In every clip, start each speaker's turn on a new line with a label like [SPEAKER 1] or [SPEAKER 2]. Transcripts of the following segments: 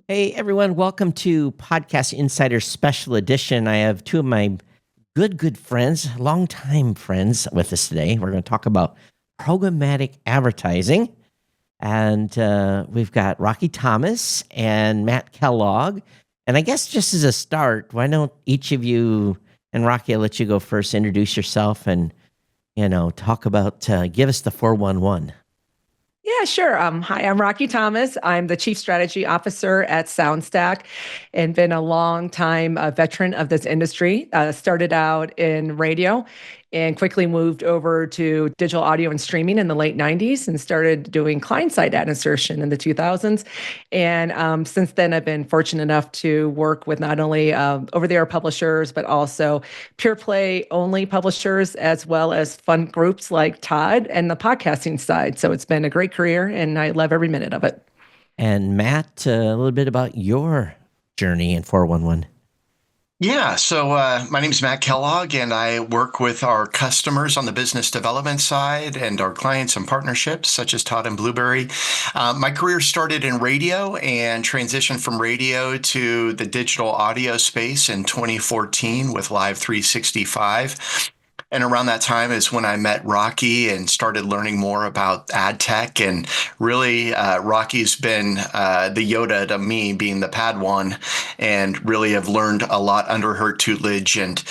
[SPEAKER 1] Hey everyone, welcome to Podcast Insider Special Edition. I have two of my good friends, longtime friends with us today. We're going to talk about programmatic advertising. And we've got Rocky Thomas and Matt Kellogg. And I guess just as a start, why don't each of you, and Rocky, I'll let you go first, introduce yourself and, talk about, give us the 411.
[SPEAKER 2] Yeah, sure. Hi, I'm Rocky Thomas. I'm the Chief Strategy Officer at SoundStack and been a long time veteran of this industry. Started out in radio and quickly moved over to digital audio and streaming in the late 90s and started doing client-side ad insertion in the 2000s. And since then, I've been fortunate enough to work with not only over-the-air publishers, but also pure play only publishers, as well as fun groups like Todd and the podcasting side. So it's been a great career and I love every minute of it.
[SPEAKER 1] And Matt, a little bit about your journey in 411.
[SPEAKER 3] Yeah, so my name is Matt Kellogg, and I work with our customers on the business development side and our clients and partnerships, such as Todd and Blubrry. My career started in radio and transitioned from radio to the digital audio space in 2014 with Live 365. And around that time is when I met Rocky and started learning more about ad tech. And really, Rocky's been the Yoda to me, being the Padawan, and really have learned a lot under her tutelage, and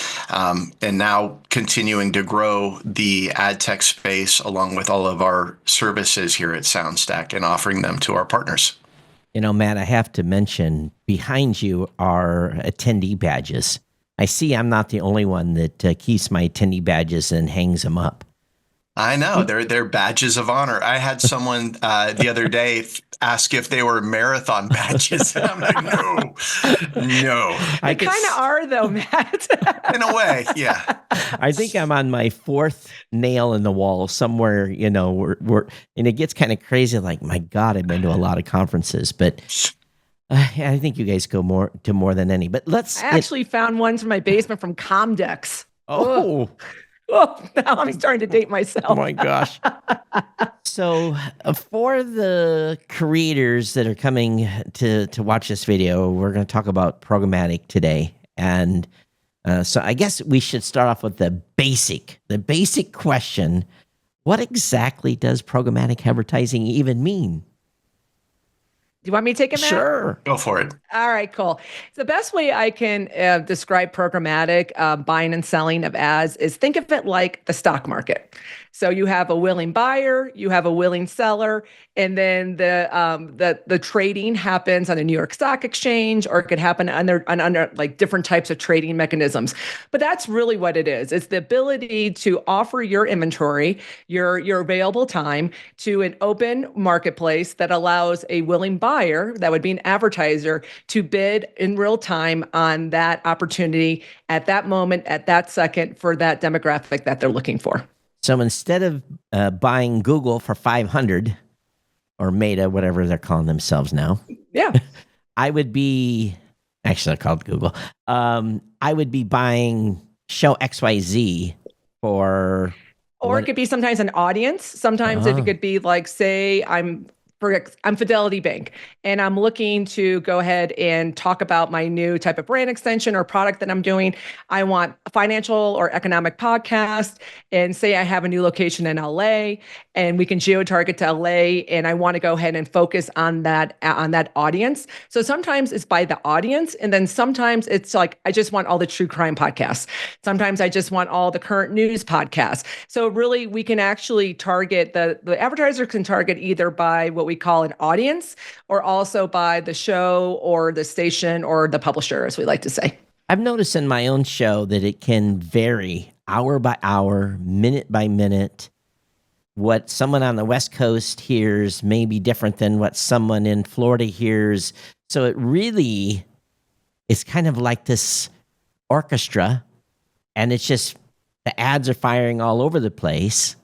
[SPEAKER 3] now continuing to grow the ad tech space along with all of our services here at SoundStack and offering them to our partners.
[SPEAKER 1] Matt, I have to mention, behind you are attendee badges. I see I'm not the only one that keeps my attendee badges and hangs them up.
[SPEAKER 3] I know. They're badges of honor. I had someone the other day ask if they were marathon badges. And I'm like, no.
[SPEAKER 2] They kind of are, though, Matt.
[SPEAKER 3] In a way, yeah.
[SPEAKER 1] I think I'm on my fourth nail in the wall somewhere, and it gets kind of crazy. Like, my God, I've been to a lot of conferences, but I think you guys go more than any, but I
[SPEAKER 2] actually found ones from my basement from Comdex.
[SPEAKER 1] Oh,
[SPEAKER 2] now I'm starting to date myself.
[SPEAKER 1] Oh my gosh. So for the creators that are coming to watch this video, we're going to talk about programmatic today. And so I guess we should start off with the basic question. What exactly does programmatic advertising even mean?
[SPEAKER 2] Do you want me to take it, Matt?
[SPEAKER 1] Sure.
[SPEAKER 3] Go for it.
[SPEAKER 2] All right, cool. The best way I can describe programmatic buying and selling of ads is think of it like the stock market. So you have a willing buyer, you have a willing seller, and then the trading happens on the New York Stock Exchange, or it could happen under like different types of trading mechanisms. But that's really what it is. It's the ability to offer your inventory, your available time to an open marketplace that allows a willing buyer, that would be an advertiser, to bid in real time on that opportunity at that moment, at that second, for that demographic that they're looking for.
[SPEAKER 1] So instead of buying Google for 500 or Meta, whatever they're calling themselves now,
[SPEAKER 2] yeah,
[SPEAKER 1] I would be actually called Google. I would be buying show XYZ for.
[SPEAKER 2] Or it could be sometimes an audience. Sometimes it could be like, say, I'm Fidelity Bank, and I'm looking to go ahead and talk about my new type of brand extension or product that I'm doing. I want a financial or economic podcast, and say I have a new location in LA, and we can geo-target to LA, and I want to go ahead and focus on that audience. So sometimes it's by the audience, and then sometimes it's like, I just want all the true crime podcasts. Sometimes I just want all the current news podcasts. So really, we can actually target, the advertiser can target either by what we call an audience, or also by the show or the station or the publisher, as we like to say.
[SPEAKER 1] I've noticed in my own show that it can vary hour by hour, minute by minute. What someone on the West Coast hears may be different than what someone in Florida hears. So it really is kind of like this orchestra, and it's just the ads are firing all over the place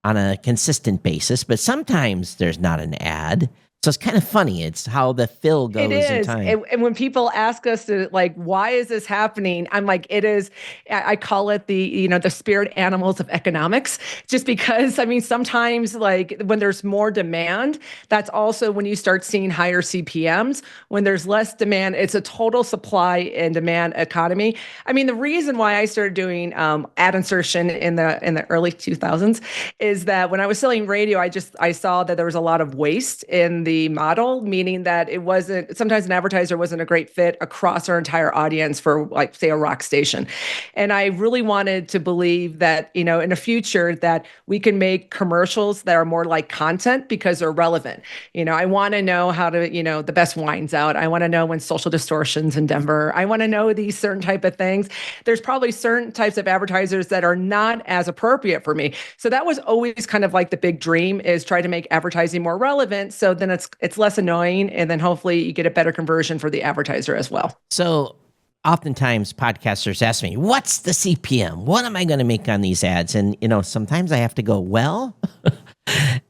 [SPEAKER 1] on a consistent basis, but sometimes there's not an ad. So it's kind of funny. It's how the fill goes
[SPEAKER 2] It
[SPEAKER 1] in
[SPEAKER 2] is.
[SPEAKER 1] time.
[SPEAKER 2] And when people ask us to like, why is this happening? I'm like, it is, I call it the spirit animals of economics, just because, I mean, sometimes like when there's more demand, that's also when you start seeing higher CPMs. When there's less demand, it's a total supply and demand economy. I mean, the reason why I started doing ad insertion in the early 2000s is that when I was selling radio, I saw that there was a lot of waste in the model, meaning that it wasn't, sometimes an advertiser wasn't a great fit across our entire audience for, like, say, a rock station. And I really wanted to believe that, in the future that we can make commercials that are more like content because they're relevant. I want to know how to, the best wine's out. I want to know when Social Distortion's in Denver. I want to know these certain type of things. There's probably certain types of advertisers that are not as appropriate for me. So that was always kind of like the big dream, is try to make advertising more relevant. So then it's less annoying, and then hopefully you get a better conversion for the advertiser as well.
[SPEAKER 1] So oftentimes podcasters ask me, what's the CPM? What am I going to make on these ads? And, sometimes I have to go, well,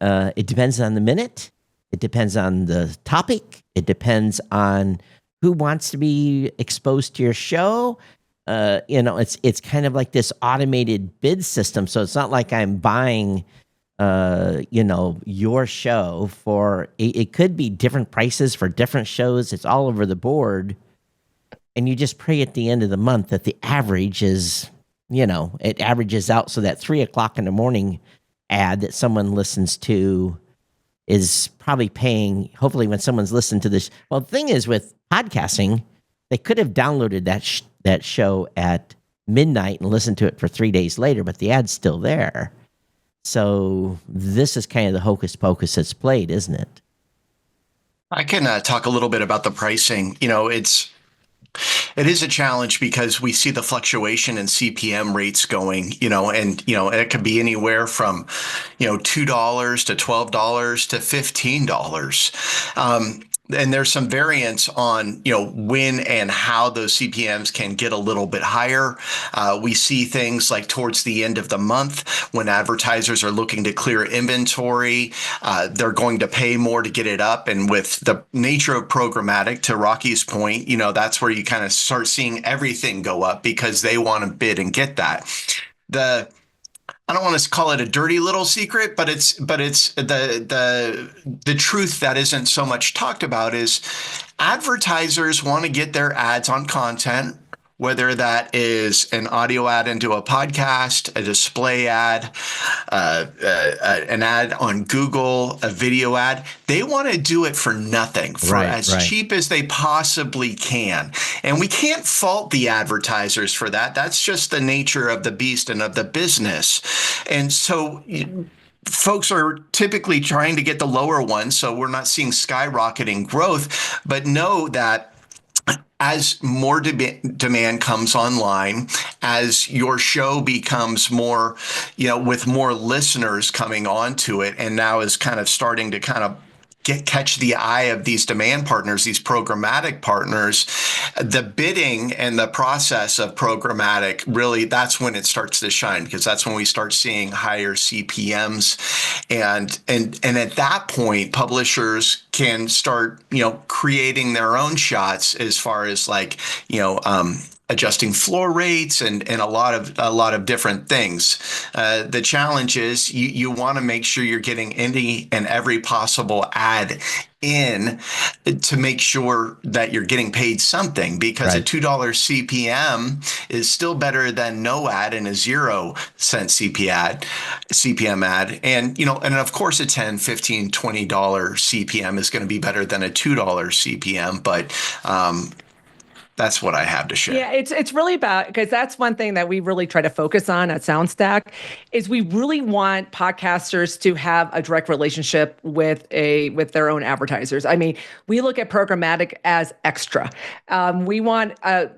[SPEAKER 1] it depends on the minute. It depends on the topic. It depends on who wants to be exposed to your show. It's kind of like this automated bid system. So it's not like I'm buying your show for, it could be different prices for different shows. It's all over the board. And you just pray at the end of the month that the average is, it averages out so that 3:00 in the morning ad that someone listens to is probably paying, hopefully when someone's listened to this. Well, the thing is with podcasting, they could have downloaded that show at midnight and listened to it for 3 days later, but the ad's still there. So this is kind of the hocus pocus that's played, isn't it?
[SPEAKER 3] I can talk a little bit about the pricing. It is a challenge because we see the fluctuation in CPM rates going, and it could be anywhere from, $2 to $12 to $15. And there's some variance on, when and how those CPMs can get a little bit higher. We see things like towards the end of the month when advertisers are looking to clear inventory, they're going to pay more to get it up. And with the nature of programmatic, to Rocky's point, that's where you kind of start seeing everything go up because they want to bid and get that. I don't want to call it a dirty little secret, but it's the truth that isn't so much talked about is advertisers want to get their ads on content, whether that is an audio ad into a podcast, a display ad, an ad on Google, a video ad. They want to do it for nothing, for as cheap as they possibly can. And we can't fault the advertisers for that. That's just the nature of the beast and of the business. And so folks are typically trying to get the lower ones, so we're not seeing skyrocketing growth, but know that as more demand comes online, as your show becomes more, with more listeners coming onto it, and now is kind of starting to kind of catch the eye of these demand partners, these programmatic partners, the bidding and the process of programmatic, really, that's when it starts to shine, because that's when we start seeing higher CPMs. And at that point, publishers can start, creating their own shots as far as adjusting floor rates and a lot of different things. The challenge is you want to make sure you're getting any and every possible ad in to make sure that you're getting paid something, because a $2 CPM is still better than no ad and a 0-cent CPM ad. And, and of course a $10, $15, $20 CPM is going to be better than a $2 CPM, but, that's what I have to share.
[SPEAKER 2] Yeah, it's really about, because that's one thing that we really try to focus on at SoundStack, is we really want podcasters to have a direct relationship with their own advertisers. I mean, we look at programmatic as extra. We want I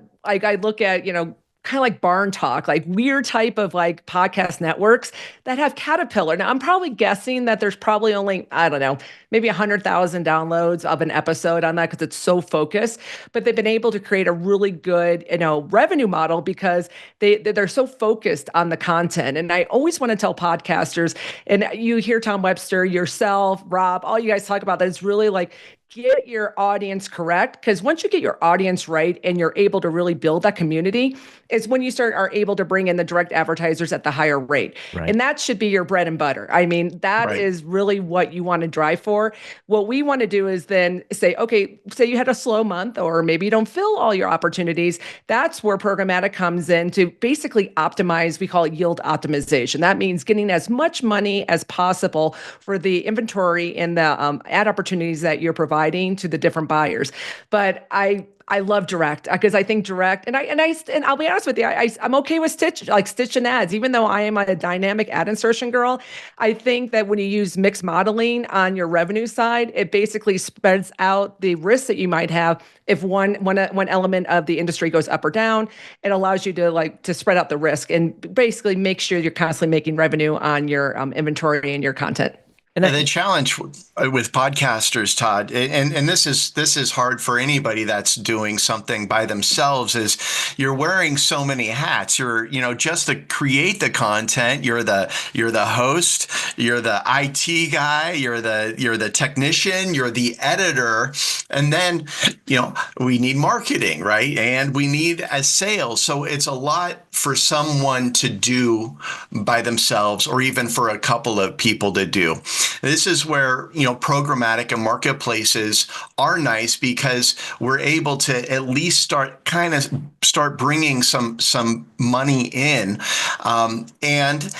[SPEAKER 2] look at, kind of like Barn Talk, like weird type of like podcast networks that have Caterpillar. Now, I'm probably guessing that there's probably only, I don't know, maybe 100,000 downloads of an episode on that because it's so focused. But they've been able to create a really good, revenue model because they're so focused on the content. And I always want to tell podcasters, and you hear Tom Webster, yourself, Rob, all you guys talk about that. It's really like, get your audience correct, because once you get your audience right and you're able to really build that community is when you are able to bring in the direct advertisers at the higher rate.
[SPEAKER 1] Right.
[SPEAKER 2] And that should be your bread and butter. I mean, that
[SPEAKER 3] Right.
[SPEAKER 2] is really what you want to drive for. What we want to do is then say, okay, say you had a slow month or maybe you don't fill all your opportunities. That's where programmatic comes in to basically optimize. We call it yield optimization. That means getting as much money as possible for the inventory and the ad opportunities that you're providing to the different buyers. But I love direct because I think direct, and I'll be honest with you, I'm okay with stitching ads, even though I am a dynamic ad insertion girl. I think that when you use mixed modeling on your revenue side, it basically spreads out the risks that you might have if one element of the industry goes up or down. It allows you to spread out the risk and basically make sure you're constantly making revenue on your inventory and your content.
[SPEAKER 3] And the challenge with podcasters, Todd, and this is hard for anybody that's doing something by themselves, is you're wearing so many hats. You're, just to create the content, you're the host, you're the IT guy, you're the technician, you're the editor, and then, we need marketing, right? And we need a sales. So it's a lot for someone to do by themselves, or even for a couple of people to do. This is where, programmatic and marketplaces are nice, because we're able to at least start bringing some money in. And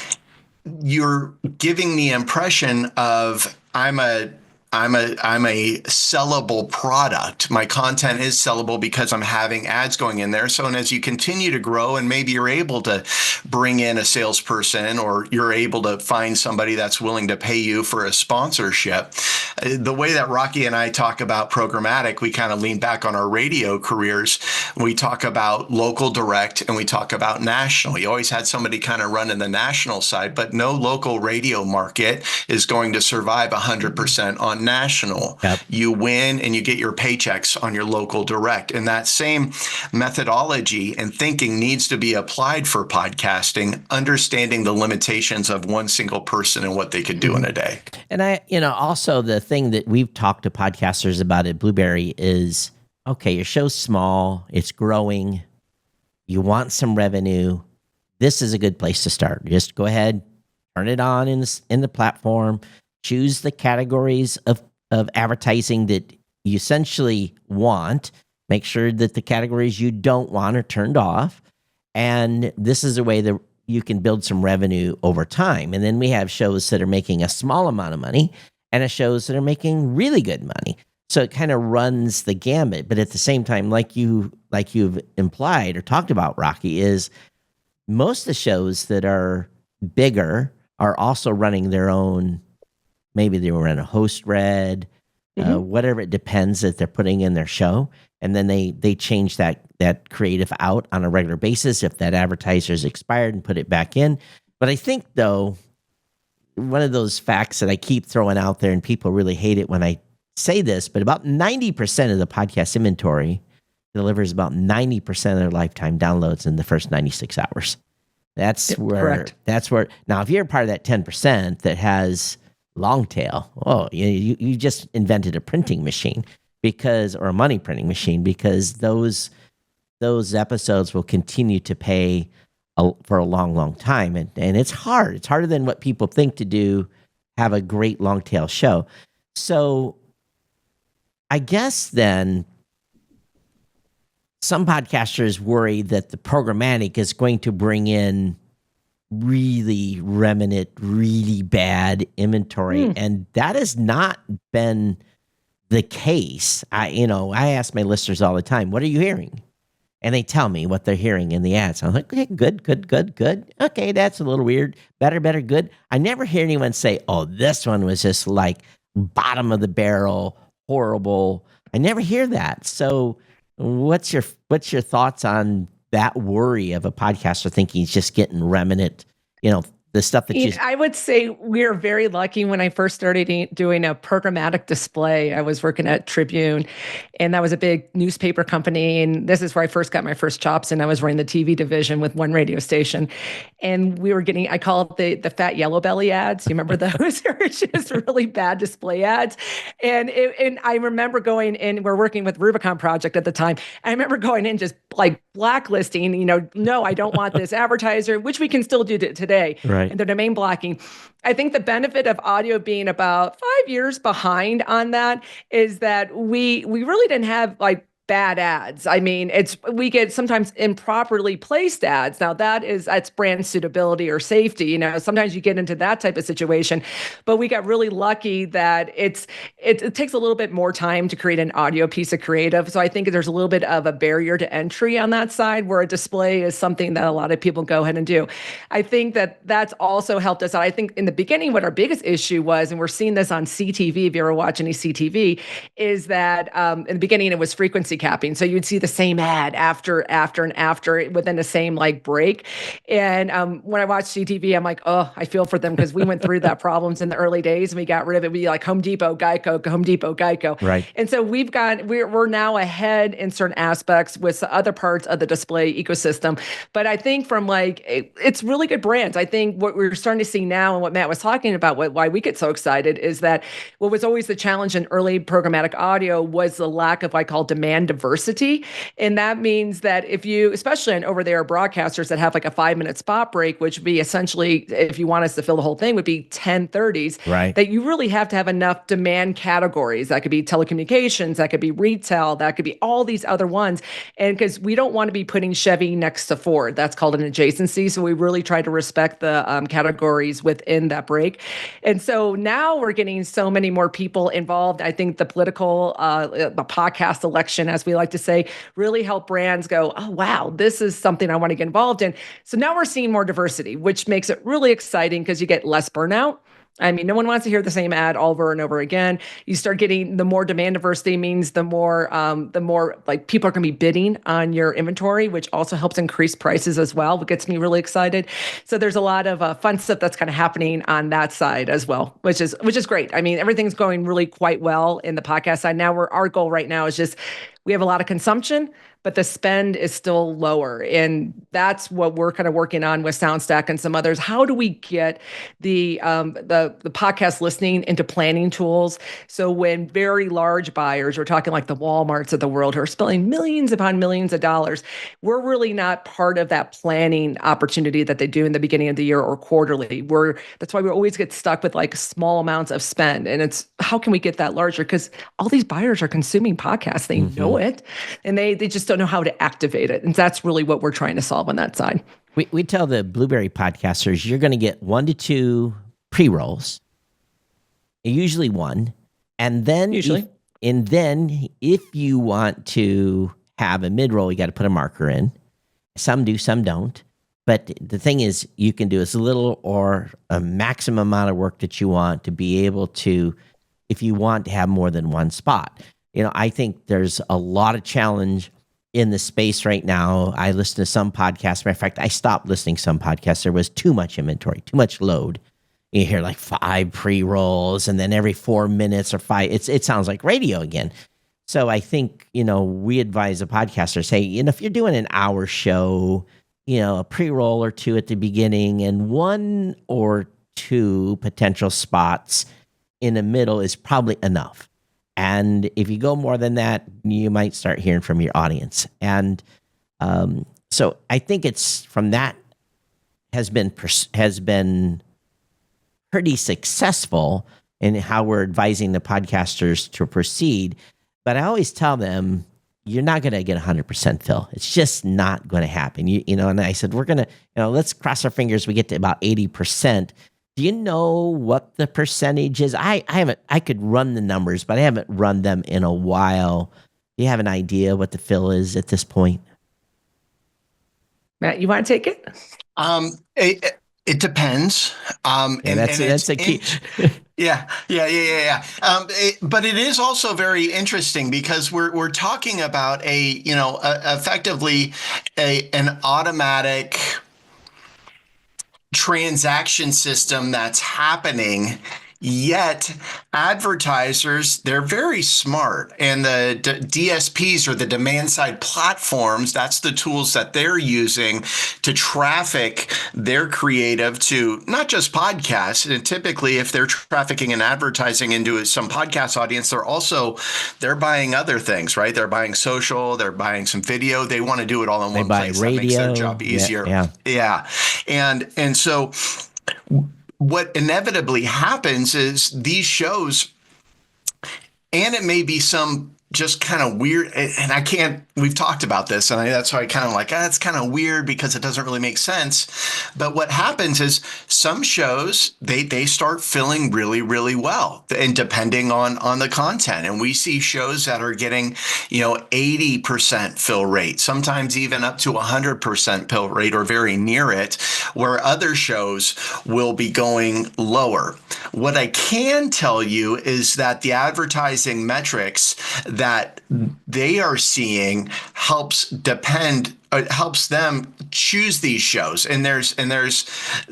[SPEAKER 3] you're giving the impression of, I'm a sellable product. My content is sellable because I'm having ads going in there. So, and as you continue to grow, and maybe you're able to bring in a salesperson, or you're able to find somebody that's willing to pay you for a sponsorship. The way that Rocky and I talk about programmatic, we kind of lean back on our radio careers. We talk about local direct and we talk about national. You always had somebody kind of running the national side, but no local radio market is going to survive 100% on national.
[SPEAKER 1] Yep.
[SPEAKER 3] You win and you get your paychecks on your local direct. And that same methodology and thinking needs to be applied for podcasting, understanding the limitations of one single person and what they could do in a day.
[SPEAKER 1] And also the thing that we've talked to podcasters about at Blubrry is, okay, your show's small, it's growing, you want some revenue. This is a good place to start. Just go ahead, turn it on in the platform. Choose the categories of advertising that you essentially want. Make sure that the categories you don't want are turned off. And this is a way that you can build some revenue over time. And then we have shows that are making a small amount of money and shows that are making really good money. So it kind of runs the gamut. But at the same time, like you've implied or talked about, Rocky, is most of the shows that are bigger are also running their own. Maybe they were in a host read, whatever, it depends that they're putting in their show. And then they change that creative out on a regular basis if that advertiser's expired and put it back in. But I think, though, one of those facts that I keep throwing out there, and people really hate it when I say this, but about 90% of the podcast inventory delivers about 90% of their lifetime downloads in the first 96 hours. That's where, now, if you're part of that 10% that has long tail, you just invented a printing machine or a money printing machine, because those episodes will continue to pay for a long, long time. And it's hard. It's harder than what people think to have a great long tail show. So I guess then some podcasters worry that the programmatic is going to bring in really remnant, really bad inventory. And that has not been the case. I ask my listeners all the time, what are you hearing? And they tell me what they're hearing in the ads. I'm like, okay, good. Okay, that's a little weird. Better, good. I never hear anyone say, oh, this one was just like bottom of the barrel, horrible. I never hear that. So what's your thoughts on that worry of a podcaster thinking he's just getting remnant, the stuff that you...
[SPEAKER 2] I would say we're very lucky. When I first started doing a programmatic display, I was working at Tribune, and that was a big newspaper company. And this is where I first got my first chops. And I was running the TV division with one radio station. And we were getting, I call it the fat yellow belly ads. You remember those? They were just really bad display ads. And I remember going in, we're working with Rubicon Project at the time. I remember going in just like blacklisting, no, I don't want this advertiser, which we can still do today.
[SPEAKER 1] Right.
[SPEAKER 2] And the domain blocking. I think the benefit of audio being about 5 years behind on that is that we really didn't have like bad ads. I mean, we get sometimes improperly placed ads. Now that's brand suitability or safety. Sometimes you get into that type of situation, but we got really lucky that it takes a little bit more time to create an audio piece of creative. So I think there's a little bit of a barrier to entry on that side, where a display is something that a lot of people go ahead and do. I think that's also helped us out. I think in the beginning, what our biggest issue was, and we're seeing this on CTV, if you ever watch any CTV, is that in the beginning it was frequency capping. So you'd see the same ad after within the same like break. And when I watch CTV, I'm like, oh, I feel for them, because we went through that problems in the early days and we got rid of it. We like Home Depot, Geico.
[SPEAKER 1] Right.
[SPEAKER 2] And so we're now ahead in certain aspects with other parts of the display ecosystem. But I think from it's really good brands. I think what we're starting to see now, and what Matt was talking about, why we get so excited, is that what was always the challenge in early programmatic audio was the lack of what I call demand diversity. And that means that if you, especially on over-the-air broadcasters that have like a 5-minute spot break, which would be essentially, if you want us to fill the whole thing, would be 10:30s,
[SPEAKER 1] right,
[SPEAKER 2] that you really have to have enough demand categories. That could be telecommunications, that could be retail, that could be all these other ones. And because we don't want to be putting Chevy next to Ford, that's called an adjacency. So we really try to respect the categories within that break. And so now we're getting so many more people involved. I think the political, the podcast election, as we like to say, really help brands go, oh, wow, this is something I want to get involved in. So now we're seeing more diversity, which makes it really exciting because you get less burnout. I mean, no one wants to hear the same ad over and over again. You start getting the more demand diversity means the more like people are going to be bidding on your inventory, which also helps increase prices as well, which gets me really excited. So there's a lot of fun stuff that's kind of happening on that side as well, which is great. I mean, everything's going really quite well in the podcast side. Now our goal right now is just, we have a lot of consumption, but the spend is still lower. And that's what we're kind of working on with SoundStack and some others. How do we get the podcast listening into planning tools? So when very large buyers, we're talking like the Walmarts of the world, who are spending millions upon millions of dollars, we're really not part of that planning opportunity that they do in the beginning of the year or quarterly. That's why we always get stuck with like small amounts of spend. And it's, how can we get that larger? Because all these buyers are consuming podcasts. They know it, and they just don't know how to activate it. And that's really what we're trying to solve on that side.
[SPEAKER 1] We tell the Blubrry podcasters, you're going to get 1 to 2 pre-rolls, usually one, and then if you want to have a mid-roll, you got to put a marker in. Some do, some don't. But the thing is, you can do as little or a maximum amount of work that you want to be able to, if you want to have more than one spot. I think there's a lot of challenge in the space right now. I listen to some podcasts. Matter of fact, I stopped listening to some podcasts. There was too much inventory, too much load. You hear like 5 pre-rolls, and then every 4 minutes or 5, it sounds like radio again. So I think, we advise the podcasters, hey, if you're doing an hour show, a pre-roll or 2 at the beginning and 1 or 2 potential spots in the middle is probably enough. And if you go more than that, you might start hearing from your audience. And so I think it's from that has been pretty successful in how we're advising the podcasters to proceed. But I always tell them, you're not going to get 100% fill. It's just not going to happen. And I said, we're going to, let's cross our fingers. We get to about 80%. Do you know what the percentage is? I could run the numbers, but I haven't run them in a while. Do you have an idea what the fill is at this point?
[SPEAKER 2] Matt, you want to take it?
[SPEAKER 3] It depends.
[SPEAKER 1] That's a key.
[SPEAKER 3] Yeah. But it is also very interesting because we're talking about effectively an automatic transaction system that's happening. Yet advertisers, they're very smart. And the DSPs, or the demand side platforms, that's the tools that they're using to traffic their creative to not just podcasts. And typically, if they're trafficking and advertising into some podcast audience, they're buying other things, right? They're buying social, they're buying some video. They want to do it all in one place.
[SPEAKER 1] Radio.
[SPEAKER 3] That makes their job easier. Yeah. And so what inevitably happens is these shows, and it may be some just kind of weird, and we've talked about this, and that's why I kind of like, it's kind of weird because it doesn't really make sense. But what happens is some shows, they start filling really, really well, and depending on the content. And we see shows that are getting, 80% fill rate, sometimes even up to 100% fill rate or very near it, where other shows will be going lower. What I can tell you is that the advertising metrics that they are seeing helps them choose these shows. And there's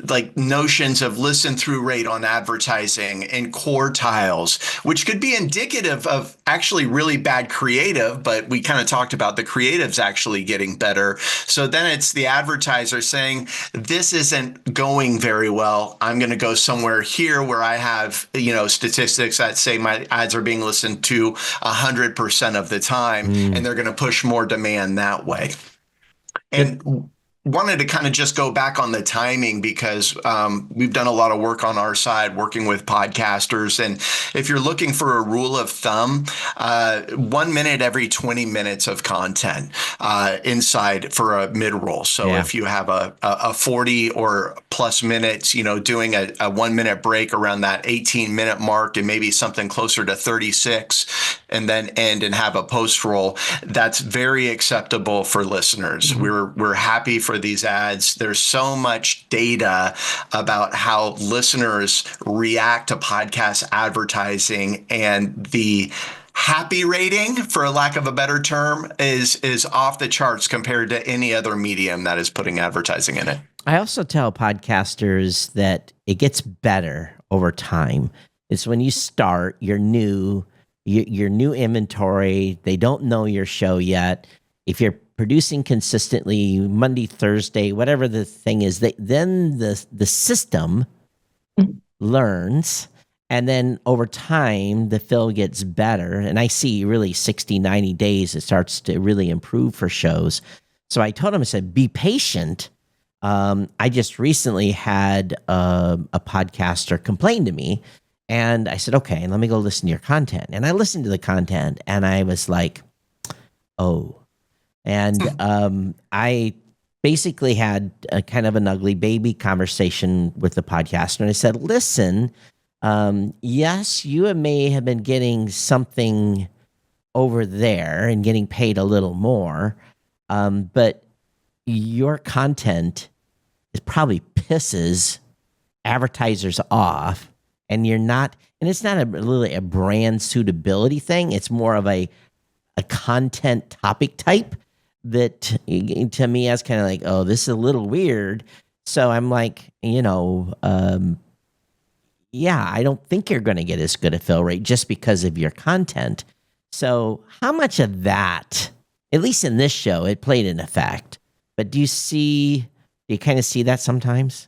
[SPEAKER 3] like notions of listen through rate on advertising and quartiles, which could be indicative of actually really bad creative, but we kind of talked about the creatives actually getting better. So then it's the advertiser saying, this isn't going very well. I'm going to go somewhere here where I have, statistics that say my ads are being listened to 100% of the time, and they're going to push more demand that way. And wanted to kind of just go back on the timing because we've done a lot of work on our side working with podcasters. And if you're looking for a rule of thumb, 1 minute every 20 minutes of content inside for a mid-roll. So if you have a 40 or plus minutes, doing a 1 minute break around that 18-minute mark and maybe something closer to 36 and then end and have a post roll, that's very acceptable for listeners. We're happy for these ads. There's so much data about how listeners react to podcast advertising, and the happy rating, for lack of a better term, is off the charts compared to any other medium that is putting advertising in it.
[SPEAKER 1] I also tell podcasters that it gets better over time. It's when you start, your new inventory, they don't know your show yet. If you're producing consistently Monday, Thursday, whatever the thing is, then the system learns, and then over time, the fill gets better. And I see really 60, 90 days, it starts to really improve for shows. So I told him, I said, be patient. I just recently had a podcaster complain to me, and I said, okay, let me go listen to your content. And I listened to the content, and I was like, oh. And I basically had a kind of an ugly baby conversation with the podcaster. And I said, listen, yes, you may have been getting something over there and getting paid a little more, but your content probably pisses advertisers off, and you're not, and it's not really a brand suitability thing. It's more of a content topic type that to me is kind of like, oh, this is a little weird. So I'm like, I don't think you're going to get as good a fill rate just because of your content. So how much of that, at least in this show, it played an effect? But do you kind of see that sometimes?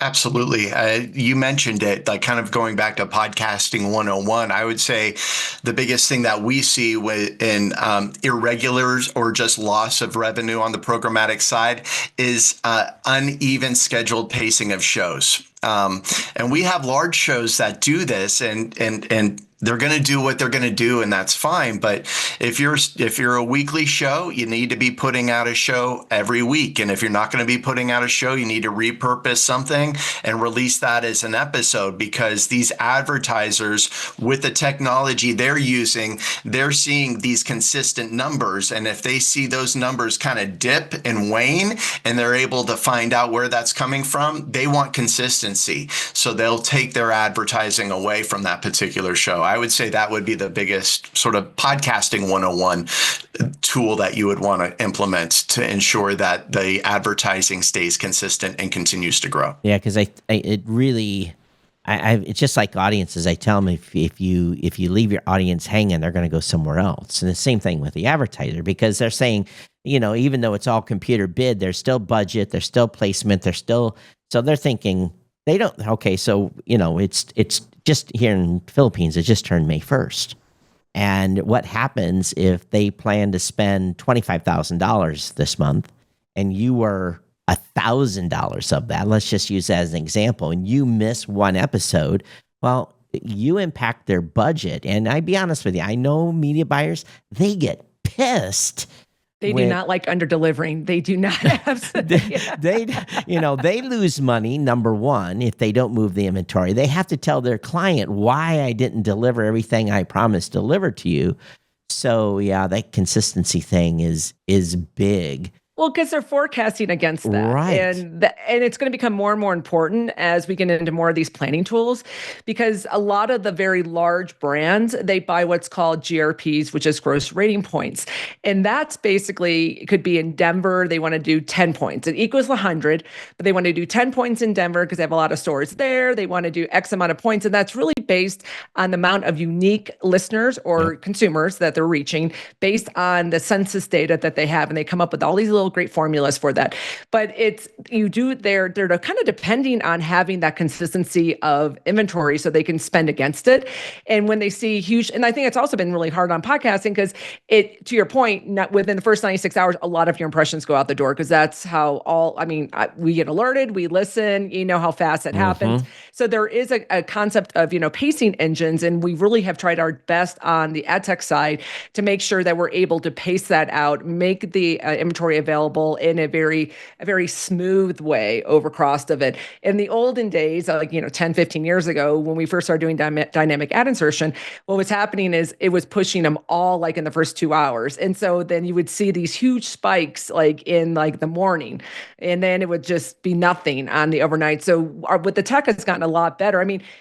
[SPEAKER 3] Absolutely. You mentioned it, like kind of going back to podcasting 101. I would say the biggest thing that we see in irregulars or just loss of revenue on the programmatic side is uneven scheduled pacing of shows. And we have large shows that do this, and they're going to do what they're going to do, and that's fine. But if you're a weekly show, you need to be putting out a show every week. And if you're not going to be putting out a show, you need to repurpose something and release that as an episode, because these advertisers, with the technology they're using, they're seeing these consistent numbers. And if they see those numbers kind of dip and wane, and they're able to find out where that's coming from, they want consistency. So they'll take their advertising away from that particular show. I would say that would be the biggest sort of podcasting 101 tool that you would want to implement to ensure that the advertising stays consistent and continues to grow.
[SPEAKER 1] Yeah, because it's just like audiences. I tell them if you leave your audience hanging, they're going to go somewhere else. And the same thing with the advertiser, because they're saying, even though it's all computer bid, there's still budget, there's still placement, so they're thinking they don't. Okay, so it's just here in the Philippines. It just turned May 1st, and what happens if they plan to spend $25,000 this month, and you were $1,000 of that, let's just use that as an example, and you miss one episode, well, you impact their budget. And I'd be honest with you, I know media buyers, they get pissed.
[SPEAKER 2] They do not like under delivering. They do not have.
[SPEAKER 1] They lose money, number one, if they don't move the inventory. They have to tell their client why I didn't deliver everything I promised to deliver to you. So yeah, that consistency thing is big.
[SPEAKER 2] Well, because they're forecasting against that.
[SPEAKER 1] Right.
[SPEAKER 2] And it's going to become more and more important as we get into more of these planning tools, because a lot of the very large brands, they buy what's called GRPs, which is gross rating points. And that's basically, it could be in Denver, they want to do 10 points. It equals 100, but they want to do 10 points in Denver because they have a lot of stores there. They want to do X amount of points. And that's really based on the amount of unique listeners or consumers that they're reaching based on the census data that they have. And they come up with all these little great formulas for that. But they're kind of depending on having that consistency of inventory so they can spend against it. And when they see huge, and I think it's also been really hard on podcasting because to your point, not within the first 96 hours, a lot of your impressions go out the door because that's how we get alerted, we listen, how fast it happens. So there is a concept of, pacing engines, and we really have tried our best on the ad tech side to make sure that we're able to pace that out, make the inventory available in a very smooth way over cost of it. In the olden days, 10, 15 years ago, when we first started doing dynamic ad insertion, what was happening is it was pushing them all in the first 2 hours. And so then you would see these huge spikes in the morning, and then it would just be nothing on the overnight. So with the tech has gotten a lot better.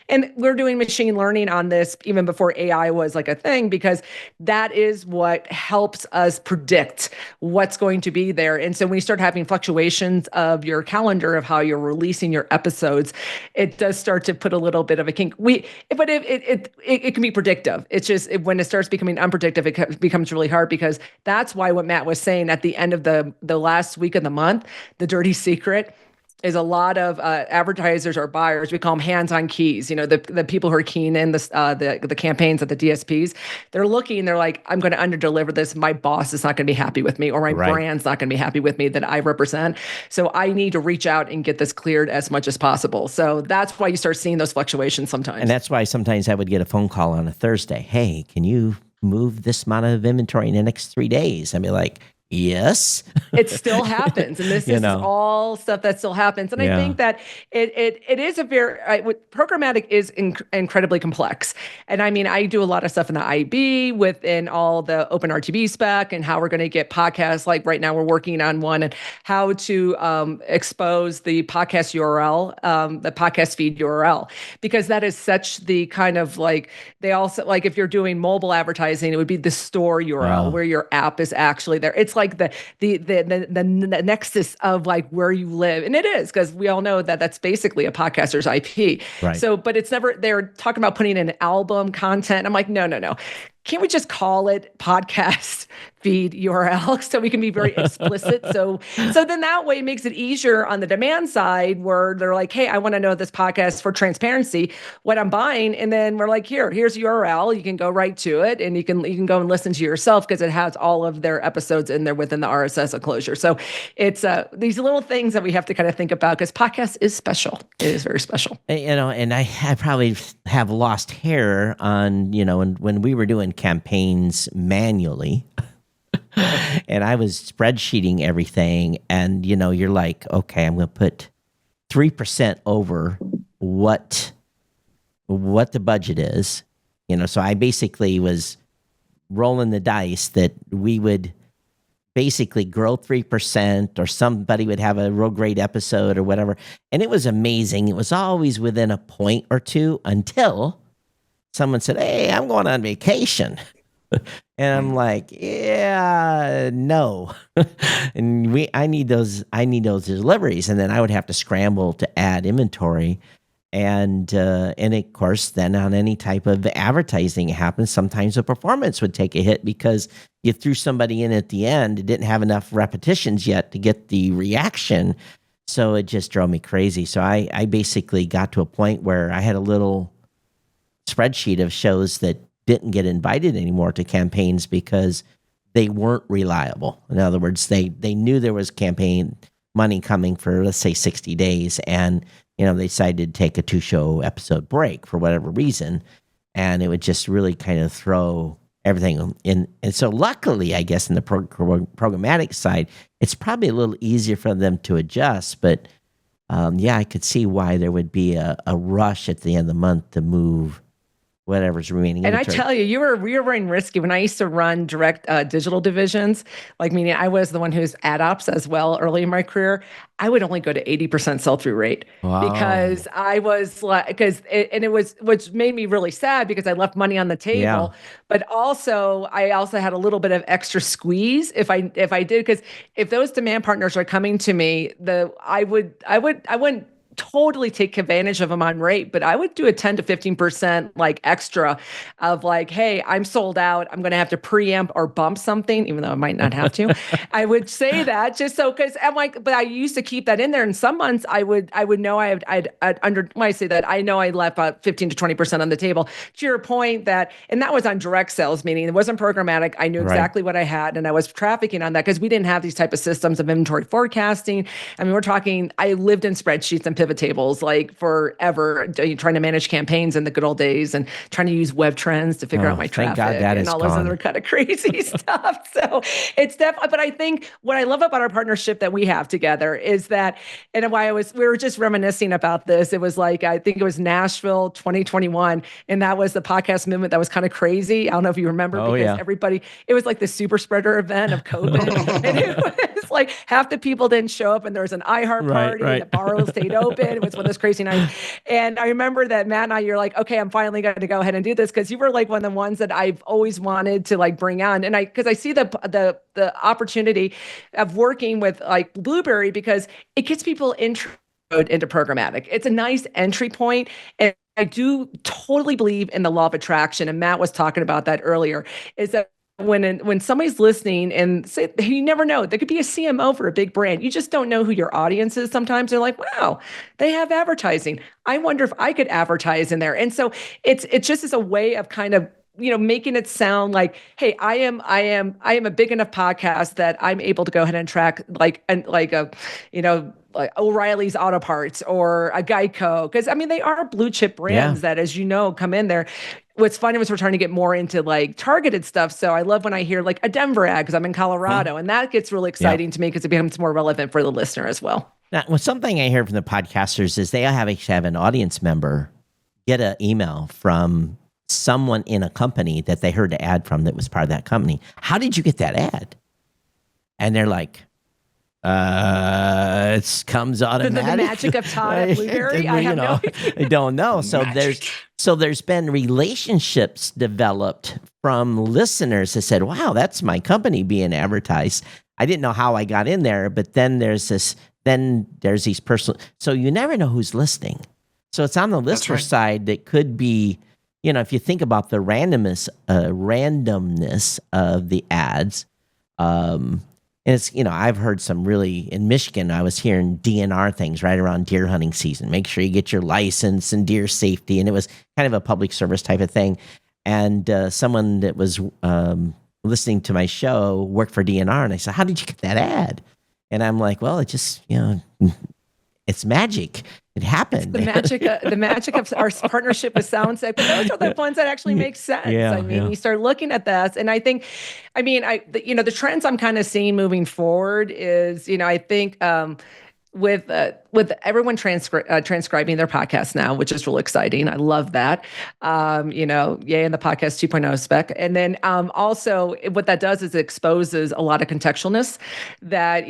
[SPEAKER 2] And we're doing machine learning on this even before AI was a thing, because that is what helps us predict what's going to be there. And so when you start having fluctuations of your calendar of how you're releasing your episodes, it does start to put a little bit of a kink. But it can be predictive. It's just when it starts becoming unpredictable, it becomes really hard, because that's why what Matt was saying at the end of the last week of the month, the dirty secret is a lot of advertisers or buyers, we call them hands-on keys, the people who are keen in the campaigns at the DSPs, they're looking, they're like, I'm going to under-deliver this. My boss is not going to be happy with me, or my brand's not going to be happy with me that I represent. So I need to reach out and get this cleared as much as possible. So that's why you start seeing those fluctuations sometimes.
[SPEAKER 1] And that's why sometimes I would get a phone call on a Thursday. Hey, can you move this amount of inventory in the next 3 days? I'd be like, yes.
[SPEAKER 2] It still happens. And this is all stuff that still happens. And I think that it is programmatic is incredibly complex. And I do a lot of stuff in the IB within all the open RTB spec and how we're going to get podcasts. Like right now we're working on one and how to expose the podcast URL, the podcast feed URL, because that is such the kind of they also if you're doing mobile advertising, it would be the store URL where your app is actually there. It's the nexus of where you live. And it is, because we all know that that's basically a podcaster's IP.
[SPEAKER 1] Right.
[SPEAKER 2] So, but it's never, they're talking about putting in album content. I'm like, no. Can't we just call it podcast feed URL so we can be very explicit? So then that way it makes it easier on the demand side, where they're like, hey, I want to know this podcast for transparency, what I'm buying. And then we're like, here's URL. You can go right to it, and you can go and listen to yourself, because it has all of their episodes in there within the RSS enclosure. So it's these little things that we have to kind of think about, because podcast is special. It is very special.
[SPEAKER 1] And I probably have lost hair on, when we were doing campaigns manually and I was spreadsheeting everything, and you're like, okay, I'm going to put 3% over what the budget is, so I basically was rolling the dice that we would basically grow 3%, or somebody would have a real great episode or whatever. And it was amazing. It was always within a point or two until someone said, "Hey, I'm going on vacation." And I'm like, yeah, no. And I need those deliveries. And then I would have to scramble to add inventory. And of course, then on any type of advertising it happens, sometimes the performance would take a hit because you threw somebody in at the end. It didn't have enough repetitions yet to get the reaction. So it just drove me crazy. So I basically got to a point where I had a little spreadsheet of shows that didn't get invited anymore to campaigns because they weren't reliable. In other words, they knew there was campaign money coming for, let's say, 60 days, and they decided to take a 2-show episode break for whatever reason, and it would just really kind of throw everything in. And so luckily, I guess, in the programmatic side, it's probably a little easier for them to adjust, but I could see why there would be a rush at the end of the month to move whatever's remaining.
[SPEAKER 2] And I tell you, we were running risky when I used to run direct digital divisions, like meaning I was the one who's ad ops as well early in my career. I would only go to 80% sell-through rate because I was like, it was, which made me really sad because I left money on the table, but also I had a little bit of extra squeeze if I did, because if those demand partners are coming to me, I wouldn't totally take advantage of them on rate, but I would do a 10 to 15% like extra of like, hey, I'm sold out. I'm going to have to preamp or bump something, even though I might not have to. I would say that just so, because I'm like, but I used to keep that in there. And some months I would know I'd under, when I say that, I know I left about 15 to 20% on the table. To your point and that was on direct sales, meaning it wasn't programmatic. I knew exactly what I had and I was trafficking on that because we didn't have these type of systems of inventory forecasting. I mean, we're talking, I lived in spreadsheets and pivot tables like forever, trying to manage campaigns in the good old days and trying to use web trends to figure out my traffic and all those other kind of crazy stuff. So it's definitely, but I think what I love about our partnership that we have together is that, and why we were just reminiscing about this. It was like, I think it was Nashville 2021. And that was the podcast movement that was kind of crazy. I don't know if you remember everybody, it was like the super spreader event of COVID. And it was like half the people didn't show up and there was an iHeart party and the bar stayed open. It was one of those crazy nights. And I remember that Matt and you're like, okay, I'm finally going to go ahead and do this. Cause you were like one of the ones that I've always wanted to like bring on. And cause I see the opportunity of working with like Blubrry because it gets people into programmatic. It's a nice entry point. And I do totally believe in the law of attraction. And Matt was talking about that earlier, is that when somebody's listening and say, you never know, there could be a CMO for a big brand. You just don't know who your audience is. Sometimes they're like, wow, they have advertising. I wonder if I could advertise in there. And so it's just as a way of kind of, making it sound like, hey, I am a big enough podcast that I'm able to go ahead and track like O'Reilly's Auto Parts or a Geico. Because I mean, they are blue chip brands that, as you know, come in there. What's funny was we're trying to get more into like targeted stuff. So I love when I hear like a Denver ad because I'm in Colorado, and that gets really exciting to me because it becomes more relevant for the listener as well.
[SPEAKER 1] Now, something I hear from the podcasters is they have an audience member get an email from someone in a company that they heard the ad from that was part of that company. How did you get that ad? And they're like, it comes automatic.
[SPEAKER 2] The magic of Todd at Blubrry.
[SPEAKER 1] I don't know. So there's been relationships developed from listeners that said, wow, that's my company being advertised. I didn't know how I got in there, but then there's these personal, so you never know who's listening. So it's on the listener side that could be, if you think about the randomness of the ads, and it's, I've heard some really, in Michigan, I was hearing DNR things right around deer hunting season. Make sure you get your license and deer safety. And it was kind of a public service type of thing. And someone that was listening to my show worked for DNR. And I said, how did you get that ad? And I'm like, well, it just, it's magic. It happened.
[SPEAKER 2] It's the magic of our partnership with SoundStack. But those are the ones that actually make sense. You start looking at that, and I think, the trends I'm kind of seeing moving forward is, I think with everyone transcribing their podcast now, which is really exciting. I love that. Yay in the podcast 2.0 spec. And then also what that does is it exposes a lot of contextualness that,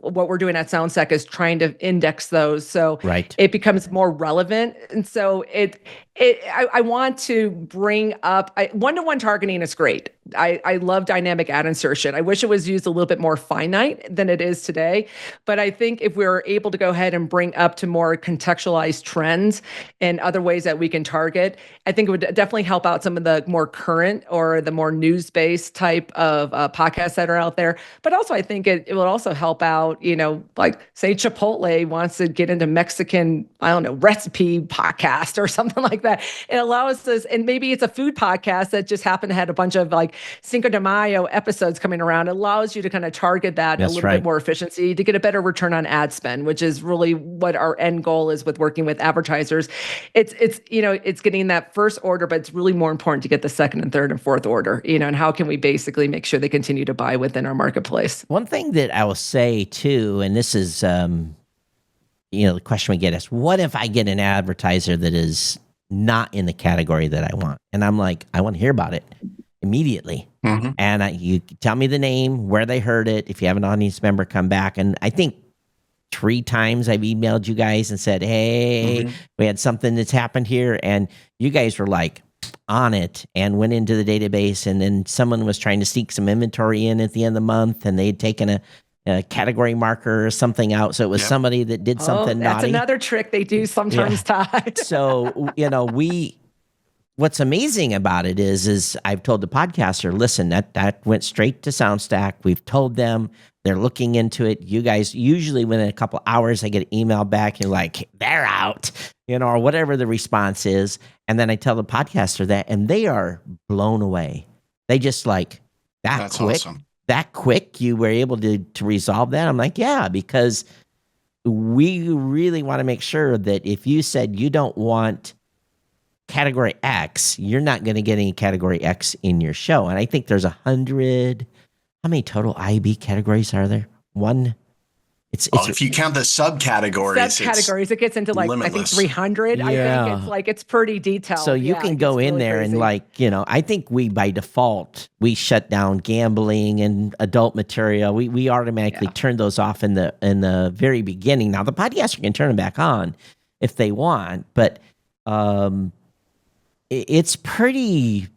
[SPEAKER 2] what we're doing at SoundStack is trying to index those. So
[SPEAKER 1] Right.
[SPEAKER 2] it becomes more relevant. And so I want to bring up one-to-one targeting is great. I love dynamic ad insertion. I wish it was used a little bit more finite than it is today. But I think if we're able to go ahead and bring up to more contextualized trends and other ways that we can target, I think it would definitely help out some of the more current or the more news-based type of podcasts that are out there. But also I think it will also help out, like say Chipotle wants to get into Mexican, recipe podcast or something like that. It allows us, and maybe it's a food podcast that just happened to have a bunch of like Cinco de Mayo episodes coming around. It allows you to kind of target that a little bit more efficiency to get a better return on ad spend, which is really what our end goal is with working with advertisers. It's getting that first order, but it's really more important to get the second and third and fourth order, and how can we basically make sure they continue to buy within our marketplace?
[SPEAKER 1] One thing that I will say too, and this is, the question we get is, what if I get an advertiser that is not in the category that I want? And I'm like, I want to hear about it immediately. Mm-hmm. And you tell me the name, where they heard it. If you have an audience member, come back. And I think 3 times I've emailed you guys and said, hey, we had something that's happened here. And you guys were like on it and went into the database. And then someone was trying to sneak some inventory in at the end of the month, and they'd taken a category marker or something out. So it was somebody that did something
[SPEAKER 2] that's
[SPEAKER 1] naughty.
[SPEAKER 2] Another trick they do sometimes, Todd.
[SPEAKER 1] So, what's amazing about it is I've told the podcaster, listen, that went straight to SoundStack. We've told them, they're looking into it. You guys, usually within a couple hours, I get an email back. You're like, they're out, or whatever the response is. And then I tell the podcaster that, and they are blown away. They just like, that's quick. Awesome. That quick, you were able to resolve that? I'm like, yeah, because we really want to make sure that if you said you don't want category X, you're not going to get any category X in your show. And I think there's 100. How many total IAB categories are there? One. It's
[SPEAKER 3] if you count the subcategories,
[SPEAKER 2] it gets into like limitless. I think 300. Yeah. I think it's pretty detailed.
[SPEAKER 1] So you can go in there crazy. And I think we by default we shut down gambling and adult material. We automatically turn those off in the very beginning. Now the podcaster can turn them back on if they want, but it's pretty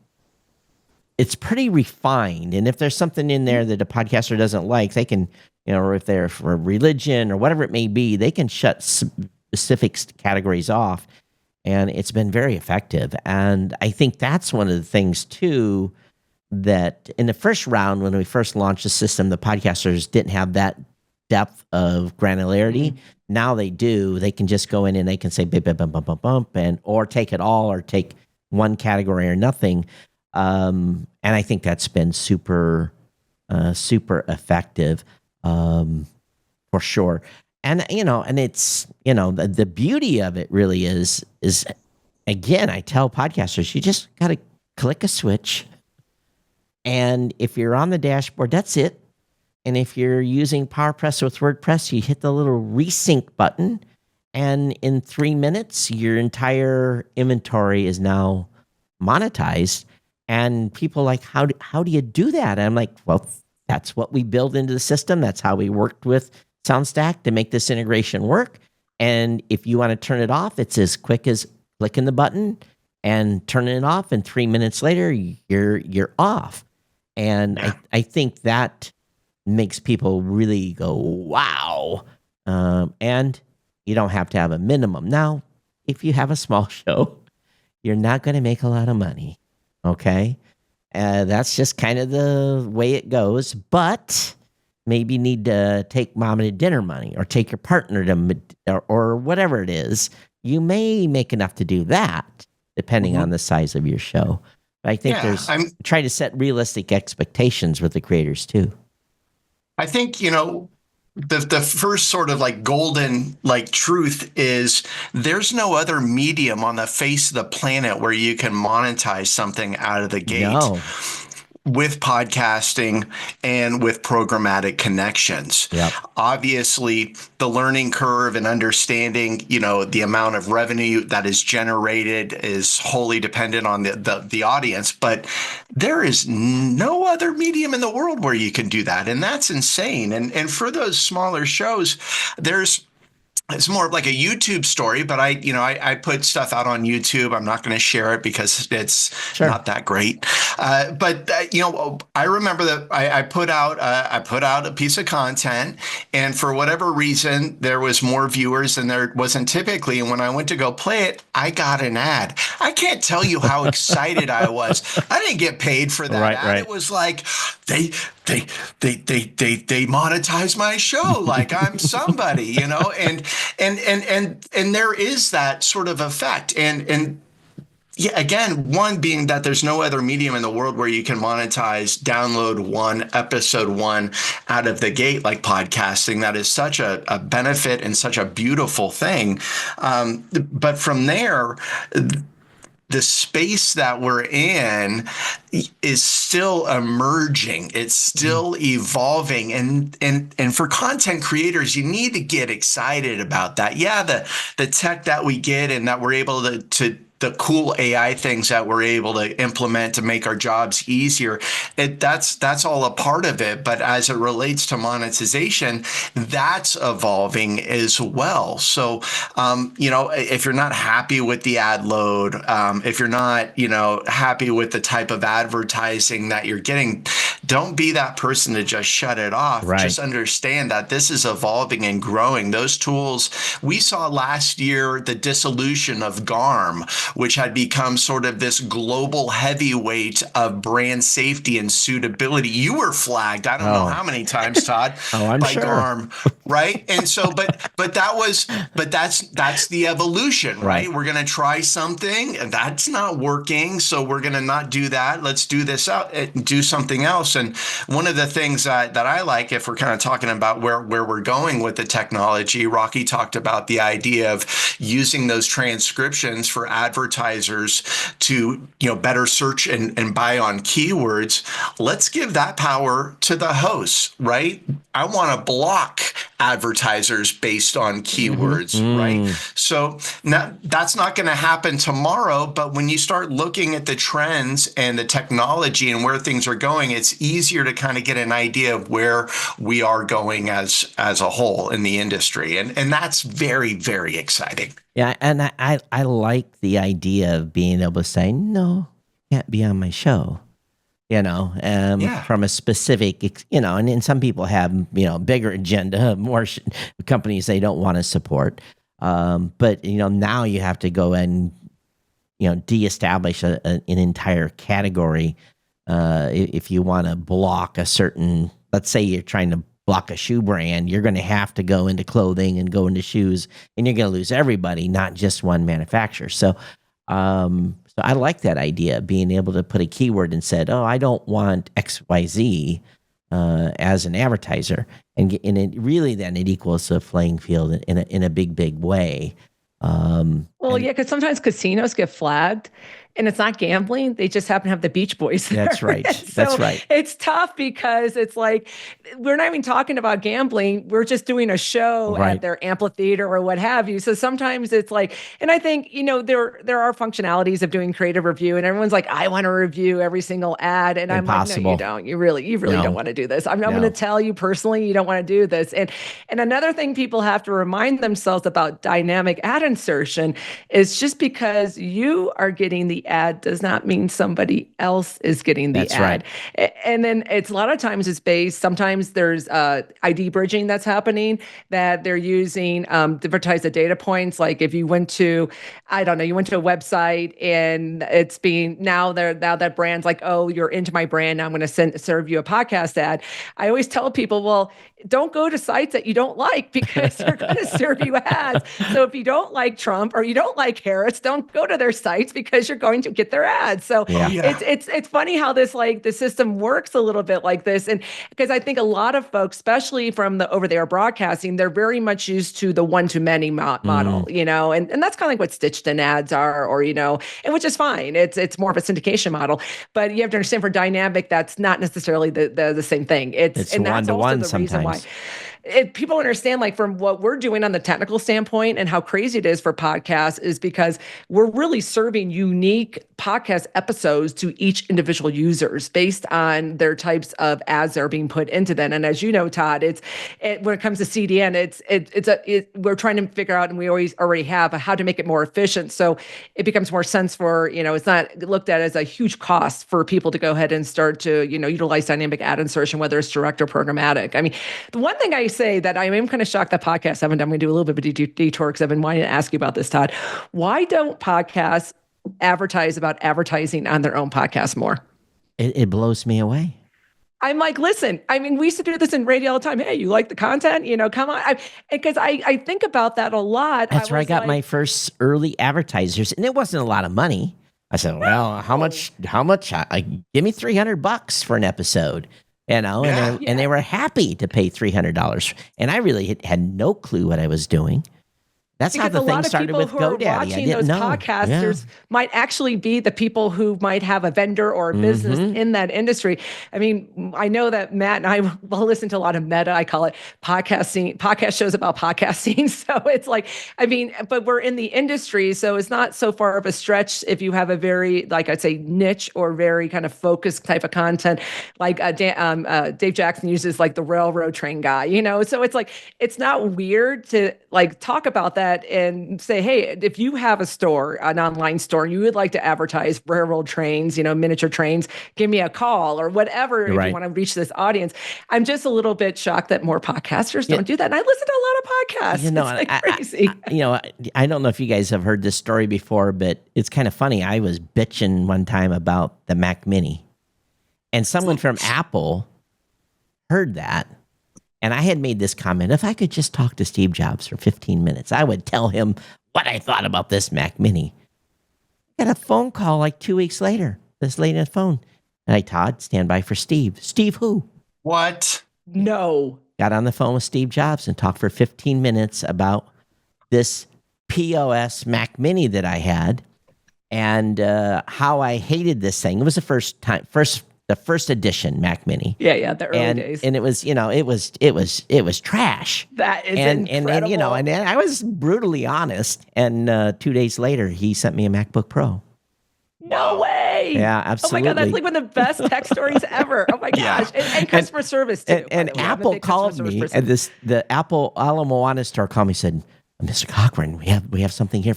[SPEAKER 1] refined. And if there's something in there that a podcaster doesn't like, they can. Or if they're for religion or whatever it may be, they can shut specific categories off. And it's been very effective. And I think that's one of the things, too, that in the first round, when we first launched the system, the podcasters didn't have that depth of granularity. Mm-hmm. Now they do. They can just go in and they can say, bump, bump, bump, bump, bump, or take it all or take one category or nothing. And I think that's been super effective. For sure. And, and it's, the beauty of it really is again, I tell podcasters, you just got to click a switch. And if you're on the dashboard, that's it. And if you're using PowerPress with WordPress, you hit the little resync button. And in 3 minutes, your entire inventory is now monetized. And people like, how do you do that? And I'm like, well, that's what we build into the system. That's how we worked with SoundStack to make this integration work. And if you want to turn it off, it's as quick as clicking the button and turning it off. And 3 minutes later, you're off. And I think that makes people really go, wow. And you don't have to have a minimum. Now, if you have a small show, you're not going to make a lot of money. Okay. That's just kind of the way it goes, but maybe you need to take mom to dinner money or take your partner to, or whatever it is. You may make enough to do that depending on the size of your show. But I think try to set realistic expectations with the creators too.
[SPEAKER 3] I think, the first sort of like golden truth is there's no other medium on the face of the planet where you can monetize something out of the gate.
[SPEAKER 1] No.
[SPEAKER 3] with podcasting and with programmatic connections.
[SPEAKER 1] Yep.
[SPEAKER 3] Obviously, the learning curve and understanding, the amount of revenue that is generated is wholly dependent on the audience, but there is no other medium in the world where you can do that. And that's insane. And for those smaller shows, it's more of like a YouTube story, but I put stuff out on YouTube. I'm not going to share it because it's not that great. But I remember that I put out a piece of content, and for whatever reason, there was more viewers than there wasn't typically. And when I went to go play it, I got an ad. I can't tell you how excited I was. I didn't get paid for that ad. Right. It was like they monetize my show like I'm somebody, and there is that sort of effect. And yeah, again, one being that there's no other medium in the world where you can monetize episode one out of the gate like podcasting. That is such a benefit and such a beautiful thing. But from there, the space that we're in is still emerging. It's still evolving. And for content creators, you need to get excited about that. Yeah, the tech that we get and that we're able to the cool AI things that we're able to implement to make our jobs easier, that's all a part of it. But as it relates to monetization, that's evolving as well. So, if you're not happy with the ad load, if you're not, happy with the type of advertising that you're getting, don't be that person to just shut it off. Right. Just understand that this is evolving and growing. Those tools, we saw last year the dissolution of GARM, which had become sort of this global heavyweight of brand safety and suitability. You were flagged, I don't know how many times, Todd,
[SPEAKER 1] I'm
[SPEAKER 3] by
[SPEAKER 1] sure.
[SPEAKER 3] GARM, right? And so, but that's the evolution, right? We're going to try something, and that's not working, so we're going to not do that. Let's do this out, do something else. And one of the things that I like, if we're kind of talking about where we're going with the technology, Rocky talked about the idea of using those transcriptions for advertisers to better search and buy on keywords. Let's give that power to the hosts, right? I want to block advertisers based on keywords, right? So now that's not going to happen tomorrow, but when you start looking at the trends and the technology and where things are going, it's easier to kind of get an idea of where we are going as a whole in the industry. And that's very, very exciting.
[SPEAKER 1] Yeah, and I like the idea of being able to say, no, can't be on my show, from a specific, and some people have, bigger agenda, more companies they don't want to support. But, now you have to go and, de-establish an entire category. If you want to block a certain, let's say you're trying to block a shoe brand, you're going to have to go into clothing and go into shoes, and you're going to lose everybody, not just one manufacturer. So I like that idea, being able to put a keyword and said, oh, I don't want XYZ as an advertiser. And it really then it equals the playing field in a big way.
[SPEAKER 2] Because sometimes casinos get flagged and it's not gambling. They just happen to have the Beach Boys there.
[SPEAKER 1] That's right. That's right.
[SPEAKER 2] It's tough because it's like, we're not even talking about gambling. We're just doing a show at their amphitheater or what have you. So sometimes it's like, and I think, there are functionalities of doing creative review, and everyone's like, I want to review every single ad. And
[SPEAKER 1] Impossible.
[SPEAKER 2] I'm like, no, you don't. You really don't want to do this. I'm going to tell you personally, you don't want to do this. And another thing people have to remind themselves about dynamic ad insertion is just because you are getting the ad does not mean somebody else is getting the ad. Right. And then it's a lot of times it's based, sometimes there's ID bridging that's happening, that they're using to advertise the data points. Like if you went to, you went to a website and it's being, now that brand's like, oh, you're into my brand, now I'm going to serve you a podcast ad. I always tell people, well, don't go to sites that you don't like because they're going to serve you ads. So if you don't like Trump or you don't like Harris, don't go to their sites because you're going going to get their ads. So it's funny how this the system works a little bit like this. And because I think a lot of folks, especially from the over-the-air broadcasting, they're very much used to the one-to-many model, and that's kind of like what stitched-in ads are, or and which is fine. It's more of a syndication model, but you have to understand for dynamic, that's not necessarily the same thing.
[SPEAKER 1] It's
[SPEAKER 2] and that's also
[SPEAKER 1] one-to-one
[SPEAKER 2] the reason why.
[SPEAKER 1] sometimes.
[SPEAKER 2] People understand, from what we're doing on the technical standpoint and how crazy it is for podcasts, is because we're really serving unique podcast episodes to each individual users based on their types of ads that are being put into them. And as you know, Todd, when it comes to CDN, we're trying to figure out, and we already have how to make it more efficient. So it becomes more sense for, it's not looked at as a huge cost for people to go ahead and start to, utilize dynamic ad insertion, whether it's direct or programmatic. I mean, the one thing I say that I am kind of shocked that podcasts haven't done, I'm going to do a little bit of a detour because I've been wanting to ask you about this, Todd. Why don't podcasts advertise about advertising on their own podcast more?
[SPEAKER 1] It blows me away.
[SPEAKER 2] I'm like, listen, I mean, we used to do this in radio all the time. Hey, you like the content? Come on. Because I think about that a lot.
[SPEAKER 1] That's where I got my first early advertisers, and it wasn't a lot of money. I said, well, how much? Give me $300 for an episode. And they were happy to pay $300. And I really had no clue what I was doing. That's
[SPEAKER 2] because
[SPEAKER 1] how the thing started with GoDaddy. I didn't know.
[SPEAKER 2] Podcasters might actually be the people who might have a vendor or a business in that industry. I mean, I know that Matt and I will listen to a lot of meta. I call it podcast shows about podcasting. So it's like, but we're in the industry, so it's not so far of a stretch if you have a very, like I'd say, niche or very kind of focused type of content. Like Dave Jackson uses like the railroad train guy, So it's like, it's not weird to talk about that and say, hey, if you have a store, an online store, you would like to advertise railroad trains, miniature trains, give me a call or whatever if you want to reach this audience. I'm just a little bit shocked that more podcasters don't do that. And I listen to a lot of podcasts. It's crazy.
[SPEAKER 1] I don't know if you guys have heard this story before, but it's kind of funny. I was bitching one time about the Mac Mini, and someone from Apple heard that. And I had made this comment, if I could just talk to Steve Jobs for 15 minutes, I would tell him what I thought about this Mac Mini. I got a phone call like 2 weeks later, this lady on the phone. Hi, Todd, stand by for Steve. Steve who?
[SPEAKER 3] What?
[SPEAKER 2] No.
[SPEAKER 1] Got on the phone with Steve Jobs and talked for 15 minutes about this POS Mac Mini that I had and how I hated this thing. It was the first edition Mac Mini.
[SPEAKER 2] Yeah, the early days.
[SPEAKER 1] And it was, it was trash.
[SPEAKER 2] That is incredible.
[SPEAKER 1] And I was brutally honest. And 2 days later, he sent me a MacBook Pro.
[SPEAKER 2] No way.
[SPEAKER 1] Yeah, absolutely.
[SPEAKER 2] Oh my God, that's like one of the best tech stories ever. Oh my gosh. And customer service too.
[SPEAKER 1] And Apple called me, and the Apple Ala Moana store called me and said, Mr. Cochrane, we have something here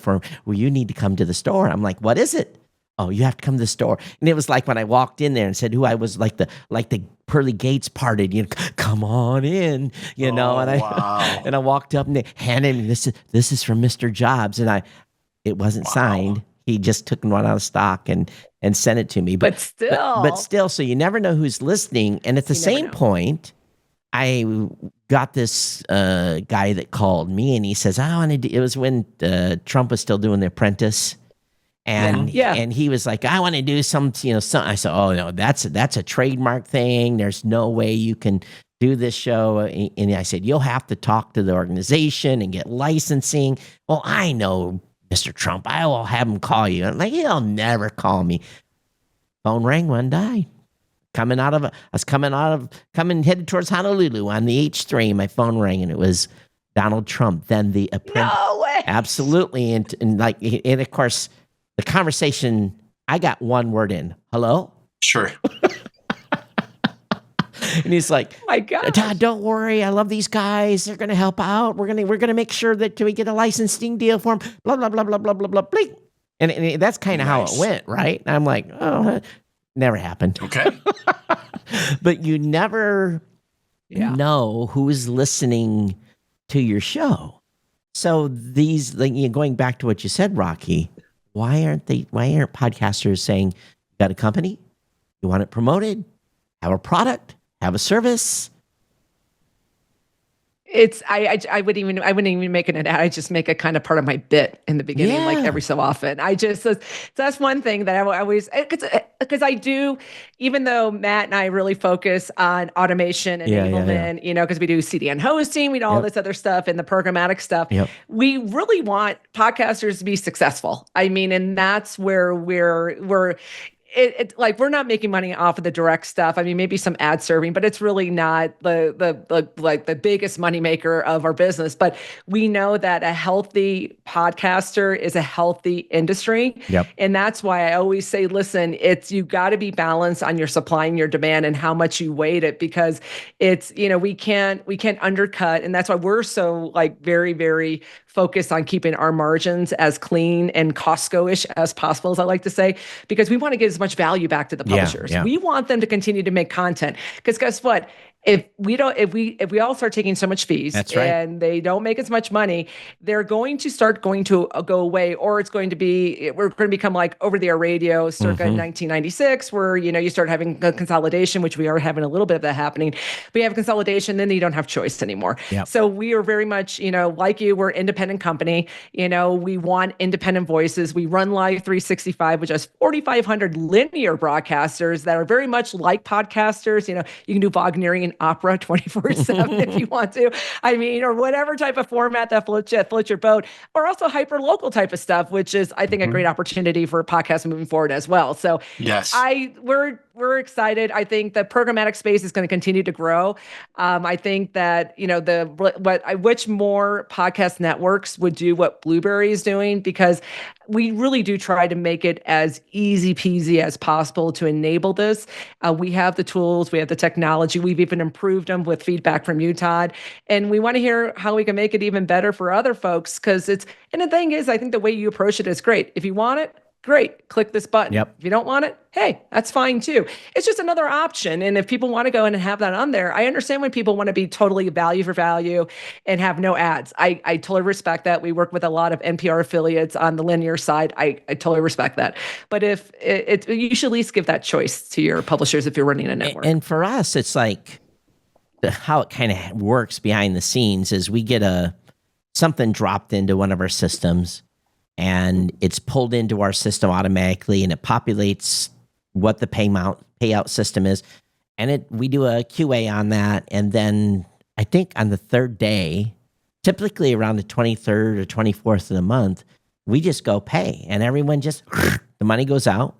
[SPEAKER 1] you need to come to the store. I'm like, what is it? Oh, you have to come to the store. And it was like when I walked in there and said who I was, like the pearly gates parted, come on in, and
[SPEAKER 3] wow.
[SPEAKER 1] and I walked up and they handed me this is from Mr. Jobs, and it wasn't signed. He just took one out of stock and sent it to me. But still, so you never know who's listening. And at the same point, I got this guy that called me and he says, I want to do, it was when Trump was still doing The Apprentice. And he was like, I want to do some. I said, oh no, that's a trademark thing. There's no way you can do this show. And I said, you'll have to talk to the organization and get licensing. Well, I know Mr. Trump. I will have him call you. I'm like, he'll never call me. Phone rang, one died. Coming headed towards Honolulu on the H3. My phone rang and it was Donald Trump. Then the Apprentice.
[SPEAKER 2] No way.
[SPEAKER 1] Absolutely, and of course. The conversation, I got one word in. Hello?
[SPEAKER 3] Sure.
[SPEAKER 1] And he's like,
[SPEAKER 2] my God,
[SPEAKER 1] Todd, don't worry. I love these guys. They're going to help out. We're going to make sure that we get a licensing deal for them. Blah, blah, blah, blah, blah, blah, blah, blah. And that's kind of how it went, right? And I'm like, oh, never happened.
[SPEAKER 3] Okay.
[SPEAKER 1] But you never know who's listening to your show. So these, going back to what you said, Rocky, why aren't podcasters saying, you got a company, you want it promoted, have a product, have a service?
[SPEAKER 2] I wouldn't even make it an ad. I just make it kind of part of my bit in the beginning, like
[SPEAKER 1] Yeah.
[SPEAKER 2] every so often. So that's one thing that I always, because I do, even though Matt and I really focus on automation,
[SPEAKER 1] Yeah,
[SPEAKER 2] enablement, because we do CDN hosting, we do all
[SPEAKER 1] Yep.
[SPEAKER 2] this other stuff and the programmatic stuff.
[SPEAKER 1] Yep.
[SPEAKER 2] We really want podcasters to be successful. I mean, and that's where we're like we're not making money off of the direct stuff. I mean, maybe some ad serving, but it's really not the biggest moneymaker of our business. But we know that a healthy podcaster is a healthy industry.
[SPEAKER 1] Yep.
[SPEAKER 2] And that's why I always say, listen, you got to be balanced on your supply and your demand and how much you weight it, because it's, we can't undercut. And that's why we're so like very, very focused on keeping our margins as clean and Costco-ish as possible, as I like to say, because we want to get as much value back to the publishers.
[SPEAKER 1] Yeah.
[SPEAKER 2] We want them to continue to make content, because guess what? If we all start taking so much fees,
[SPEAKER 1] That's right,
[SPEAKER 2] and they don't make as much money, they're going to start going to go away, or we're going to become like over-the-air radio circa 1996, where you start having a consolidation, which we are having a little bit of that happening. But you have consolidation, then you don't have choice anymore.
[SPEAKER 1] Yep.
[SPEAKER 2] So we are very much, like you, we're an independent company. We want independent voices. We run Live 365, which has 4,500 linear broadcasters that are very much like podcasters. You can do Wagnerian opera 24/7 if you want to. I mean, or whatever type of format that floats your boat, or also hyper local type of stuff, which is, I think, a great opportunity for podcasts moving forward as well. So
[SPEAKER 3] yes,
[SPEAKER 2] we're excited. I think the programmatic space is going to continue to grow. I think that I wish more podcast networks would do what Blubrry is doing, because we really do try to make it as easy peasy as possible to enable this. We have the tools, we have the technology, we've even improved them with feedback from you, Todd. And we want to hear how we can make it even better for other folks, and the thing is, I think the way you approach it is great. If you want it, great, click this button.
[SPEAKER 1] Yep.
[SPEAKER 2] If you don't want it, hey, that's fine too. It's just another option. And if people want to go in and have that on there, I understand when people want to be totally value for value and have no ads. I totally respect that. We work with a lot of NPR affiliates on the linear side. I totally respect that. But if you should at least give that choice to your publishers if you're running a network.
[SPEAKER 1] And for us, it's like how it kind of works behind the scenes is we get something dropped into one of our systems, and it's pulled into our system automatically, and it populates what the payout system is. And we do a QA on that. And then I think on the third day, typically around the 23rd or 24th of the month, we just go pay, and everyone just, the money goes out.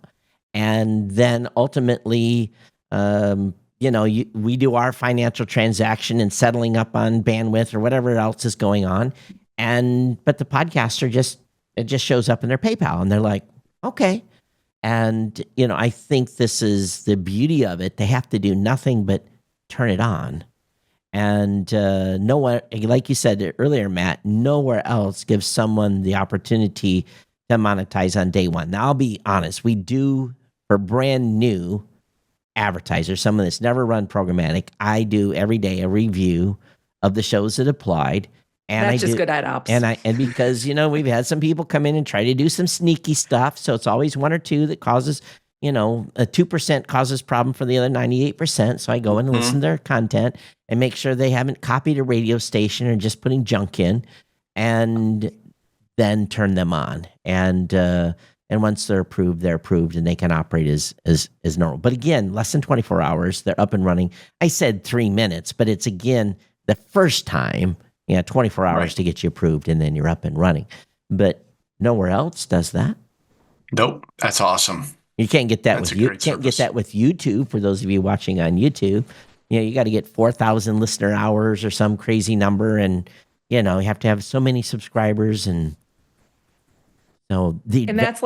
[SPEAKER 1] And then ultimately, we do our financial transaction and settling up on bandwidth or whatever else is going on. But the podcaster it just shows up in their PayPal, and they're like, okay. And, I think this is the beauty of it. They have to do nothing but turn it on. And nowhere, like you said earlier, Matt, nowhere else gives someone the opportunity to monetize on day one. Now, I'll be honest, we do for brand new advertisers, someone that's never run programmatic. I do every day a review of the shows that applied. And
[SPEAKER 2] that's just good ad ops.
[SPEAKER 1] And because, we've had some people come in and try to do some sneaky stuff. So it's always one or two that causes, a 2% causes problem for the other 98%. So I go in and listen to their content and make sure they haven't copied a radio station or just putting junk in, and then turn them on. And once they're approved, and they can operate as normal. But again, less than 24 hours, they're up and running. I said 3 minutes, but it's again, the first time, 24 hours to get you approved, and then you're up and running. But nowhere else does that.
[SPEAKER 3] Nope. That's awesome.
[SPEAKER 1] You can't get that
[SPEAKER 3] That's
[SPEAKER 1] with YouTube. For those of you watching on YouTube, you got to get 4,000 listener hours or some crazy number, and you have to have so many subscribers, and that's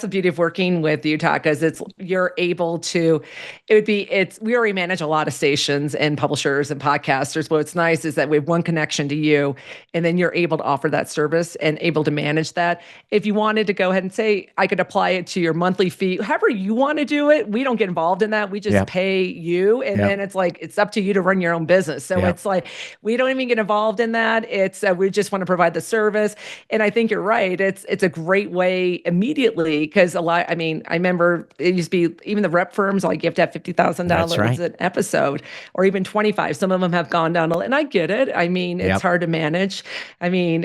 [SPEAKER 2] the beauty of working with Utah, because you're able to, we already manage a lot of stations and publishers and podcasters. What's nice is that we have one connection to you, and then you're able to offer that service and able to manage that. If you wanted to go ahead and say, I could apply it to your monthly fee, however you want to do it, we don't get involved in that. We just pay you. And then it's up to you to run your own business. So it's like, we don't even get involved in that. We just want to provide the service. And I think you're right. It's a great great way immediately, because I remember it used to be even the rep firms, like you have to have 50,000
[SPEAKER 1] That's
[SPEAKER 2] downloads
[SPEAKER 1] right.
[SPEAKER 2] an episode, or even 25. Some of them have gone down, and I get it. I mean, it's
[SPEAKER 1] Yep.
[SPEAKER 2] hard to manage. I mean,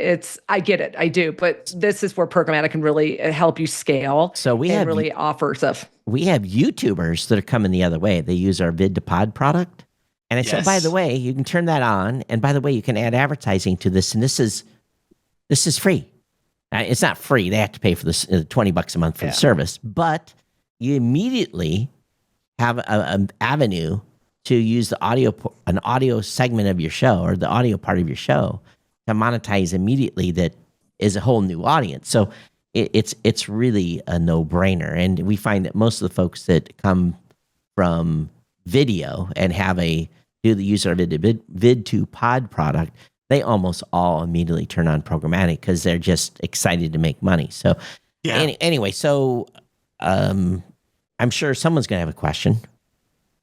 [SPEAKER 2] I get it. I do. But this is where programmatic can really help you scale.
[SPEAKER 1] So we
[SPEAKER 2] and
[SPEAKER 1] have
[SPEAKER 2] really offer stuff.
[SPEAKER 1] We have YouTubers that are coming the other way. They use our vid to pod product. And I said, by the way, you can turn that on. And by the way, you can add advertising to this. And this is free. It's not free. They have to pay for this $20 a month for the service. But you immediately have an avenue to use an audio segment of your show, or the audio part of your show, to monetize immediately. That is a whole new audience. So it's really a no-brainer. And we find that most of the folks that come from video and do the use our vid to pod product, they almost all immediately turn on programmatic because they're just excited to make money. So anyway, so I'm sure someone's going to have a question.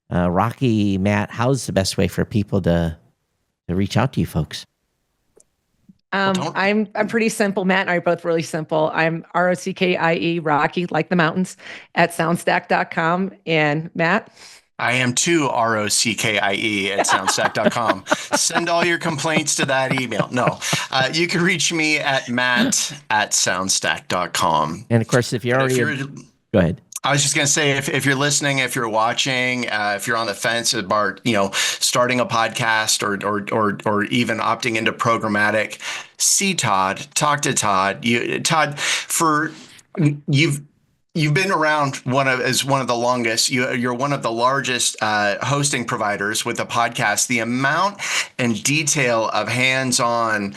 [SPEAKER 1] Rocky, Matt, how's the best way for people to reach out to you folks?
[SPEAKER 2] I'm pretty simple. Matt and I are both really simple. I'm ROCKIE, Rocky, like the mountains, at soundstack.com. And Matt?
[SPEAKER 3] I am too, ROCKIE at soundstack.com. Send all your complaints to that email. No, you can reach me at matt@soundstack.com.
[SPEAKER 1] And of course, if you're already... Go ahead.
[SPEAKER 3] I was just going to say, if you're listening, if you're watching, if you're on the fence about, starting a podcast or even opting into programmatic, see Todd, talk to Todd. Todd, You've been around as one of the longest. You're one of the largest hosting providers with the podcast. The amount and detail of hands-on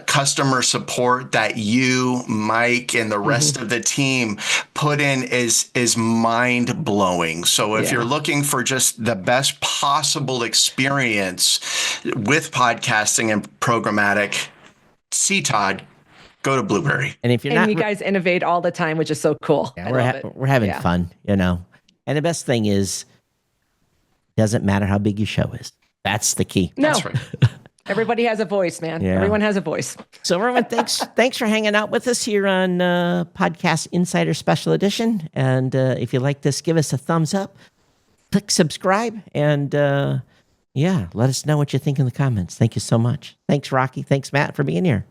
[SPEAKER 3] customer support that you, Mike, and the rest of the team put in is mind-blowing. So if you're looking for just the best possible experience with podcasting and programmatic, see Todd. Go to Blubrry.
[SPEAKER 1] And if
[SPEAKER 2] you guys innovate all the time, which is so cool.
[SPEAKER 1] Yeah, we're having fun, And the best thing is, doesn't matter how big your show is. That's the key.
[SPEAKER 2] No.
[SPEAKER 3] That's right.
[SPEAKER 2] Everybody has a voice, man. Yeah. Everyone has a voice.
[SPEAKER 1] So everyone, thanks for hanging out with us here on Podcast Insider Special Edition. And if you like this, give us a thumbs up, click subscribe, and let us know what you think in the comments. Thank you so much. Thanks, Rocky. Thanks, Matt, for being here.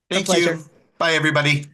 [SPEAKER 3] Thank you. Bye, everybody.